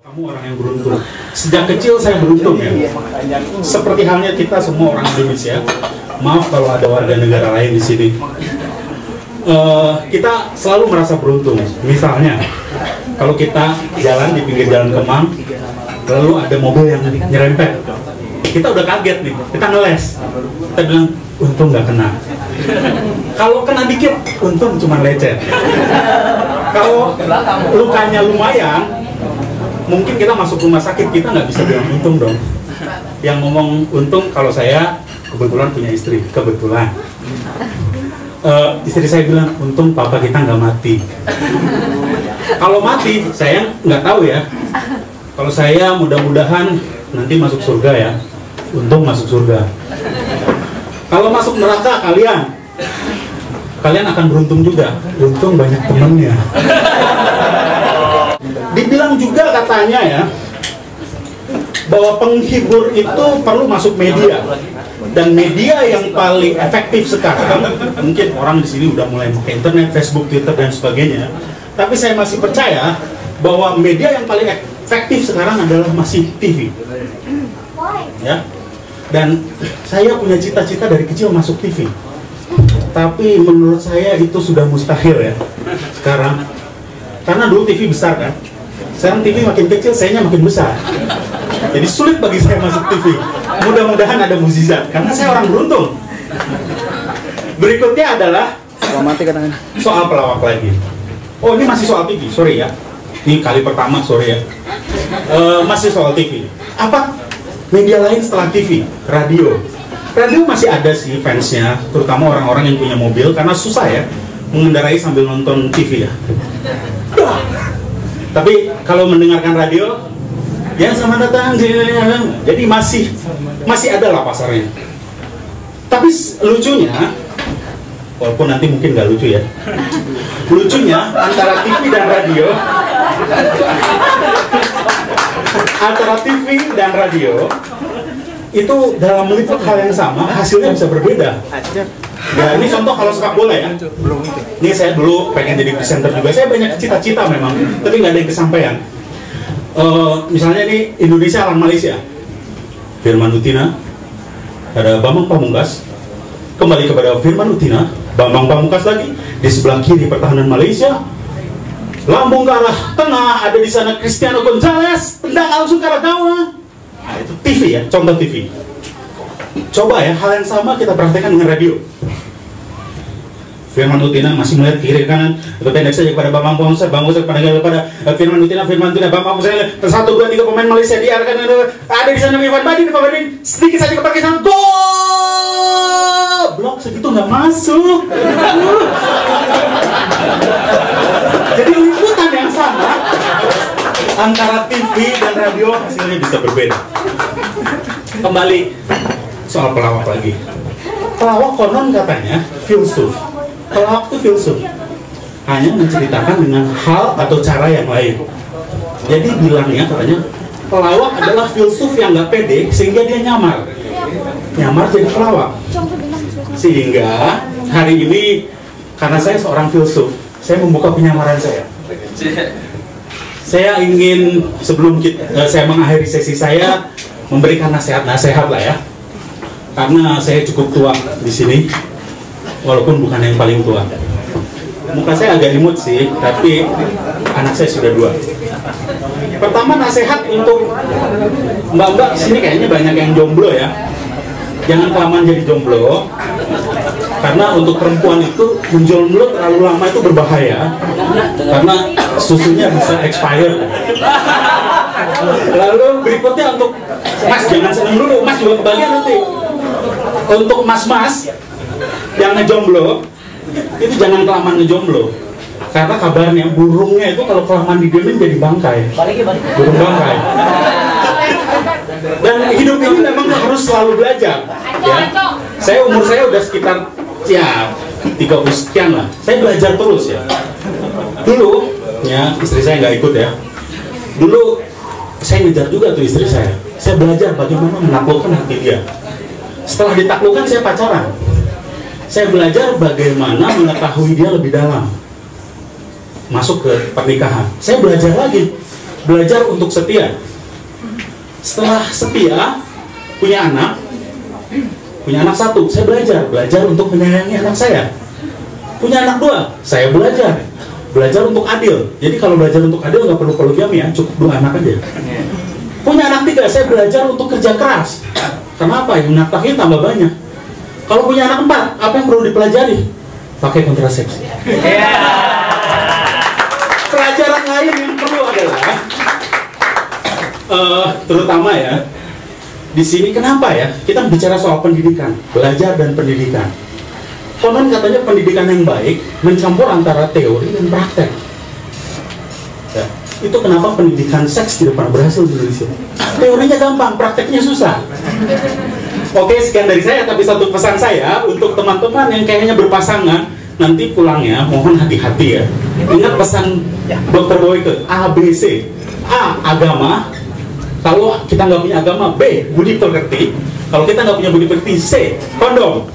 Kamu orang yang beruntung. Sejak kecil saya beruntung ya. Seperti halnya kita semua orang Indonesia. Maaf kalau ada warga negara lain di sini. Kita selalu merasa beruntung. Misalnya, kalau kita jalan di pinggir jalan Kemang, lalu ada mobil yang nyerempet, kita udah kaget nih. Kita ngeles. Kita bilang, untung nggak kena. Kalau kena dikit, untung cuma lecet. Kalau lukanya lumayan, mungkin kita masuk rumah sakit, kita nggak bisa bilang untung dong. Yang ngomong untung kalau saya kebetulan punya istri, kebetulan. Istri saya bilang, untung papa kita nggak mati. Kalau mati, saya nggak tahu ya. Kalau saya mudah-mudahan nanti masuk surga ya. Untung masuk surga. Kalau masuk neraka kalian akan beruntung juga. Untung banyak temennya. Dibilang juga katanya ya, bahwa penghibur itu perlu masuk media. Dan media yang paling efektif sekarang, mungkin orang di sini udah mulai pakai internet, Facebook, Twitter, dan sebagainya. Tapi saya masih percaya bahwa media yang paling efektif sekarang adalah masih TV. Ya. Dan saya punya cita-cita dari kecil masuk TV. Tapi menurut saya itu sudah mustahil ya sekarang. Karena dulu TV besar kan. Sekarang TV makin kecil, sayanya makin besar. Jadi sulit bagi saya masuk TV. Mudah-mudahan ada mukjizat, karena saya orang beruntung. Berikutnya adalah soal pelawak lagi. Oh, ini masih soal TV, sorry ya. Ini kali pertama, sorry ya. Masih soal TV. Apa media lain setelah TV? Radio. Radio masih ada sih fansnya, terutama orang-orang yang punya mobil, karena susah ya mengendarai sambil nonton TV ya. Tapi kalau mendengarkan radio, ya selamat datang. Jadi masih ada lah pasarnya. Tapi lucunya, walaupun nanti mungkin nggak lucu ya, lucunya antara TV dan radio, itu dalam meliput hal yang sama, hasilnya bisa berbeda. Ya, ini contoh kalau sepak bola ya. Ini saya dulu pengen jadi presenter juga. Saya banyak cita-cita memang, tapi nggak ada yang kesampaian. Misalnya ini Indonesia lawan Malaysia. Firman Utina, ada Bambang Pamungkas. Kembali kepada Firman Utina, Bambang Pamungkas lagi. Di sebelah kiri pertahanan Malaysia. Lambung ke arah tengah, ada di sana Cristiano Gonzalez. Tendang langsung ke arah gawang. Nah, itu TV ya, contoh TV. Coba ya, hal yang sama kita praktekkan dengan radio. Firman Utina masih melihat kiri kanan, pendek saja kepada Bambang Pamungkas, kepada Firman Utina, Bambang Pamungkas, 1, 2, 3 pemain Malaysia diarahkan, ada di sana Irfan Bahdim, sedikit saja ke sana, gol! Blok segitu nggak masuk. Jadi liputan yang sama antara TV dan radio hasilnya bisa berbeda. Kembali soal pelawak lagi. Pelawak konon katanya filsuf. Pelawak itu filsuf, hanya menceritakan dengan hal atau cara yang lain. Jadi bilangnya katanya pelawak adalah filsuf yang nggak pede sehingga dia nyamar jadi pelawak. Sehingga hari ini karena saya seorang filsuf, saya membuka penyamaran saya. Saya ingin sebelum saya mengakhiri sesi saya memberikan nasihat-nasihat lah ya. Karena saya cukup tua di sini. Walaupun bukan yang paling tua. Muka saya agak imut sih, tapi anak saya sudah 2. Pertama, nasihat untuk mbak-mbak sini kayaknya banyak yang jomblo ya. Jangan kelamaan jadi jomblo. Karena untuk perempuan itu menjomblo terlalu lama itu berbahaya. Karena susunya bisa expired. Lalu berikutnya untuk mas, jangan seneng dulu, mas juga kebagian nanti. Untuk mas-mas yang ngejomblo, itu jangan kelamaan ngejomblo. Karena kabarnya burungnya itu kalau kelamaan didiemin jadi bangkai. Burung bangkai. Dan hidup ini memang harus selalu belajar. Ya. Umur saya udah sekitar 30 sekian lah. Saya belajar terus ya. Dulu, ya istri saya nggak ikut ya. Dulu saya ngejar juga tuh istri saya. Saya belajar bagaimana menaklukkan hati dia. Setelah ditaklukkan saya pacaran. Saya belajar bagaimana mengetahui dia lebih dalam. Masuk ke pernikahan. Saya belajar lagi belajar untuk setia. Setelah setia, punya anak satu, saya belajar untuk menyayangi anak saya. Punya anak dua, saya belajar untuk adil. Jadi kalau belajar untuk adil nggak perlu poligami ya, cukup 2 anak aja. Punya anak 3, saya belajar untuk kerja keras. Kenapa? Yang nafkahnya tambah banyak. Kalau punya anak 4, apa yang perlu dipelajari? Pakai kontrasepsi. Pelajaran lain yang perlu adalah terutama ya di sini, kenapa ya kita bicara soal pendidikan, belajar dan pendidikan. Konon katanya pendidikan yang baik mencampur antara teori dan praktek. Ya, itu kenapa pendidikan seks tidak pernah berhasil di Indonesia. Teorinya gampang, prakteknya susah. Oke, sekian dari saya, tapi satu pesan saya untuk teman-teman yang kayaknya berpasangan, nanti pulangnya mohon hati-hati ya. Ingat pesan Dr. Boyke, A, B, C. A, agama. Kalau kita nggak punya agama, B, budi pekerti. Kalau kita nggak punya budi pekerti, C, kondom.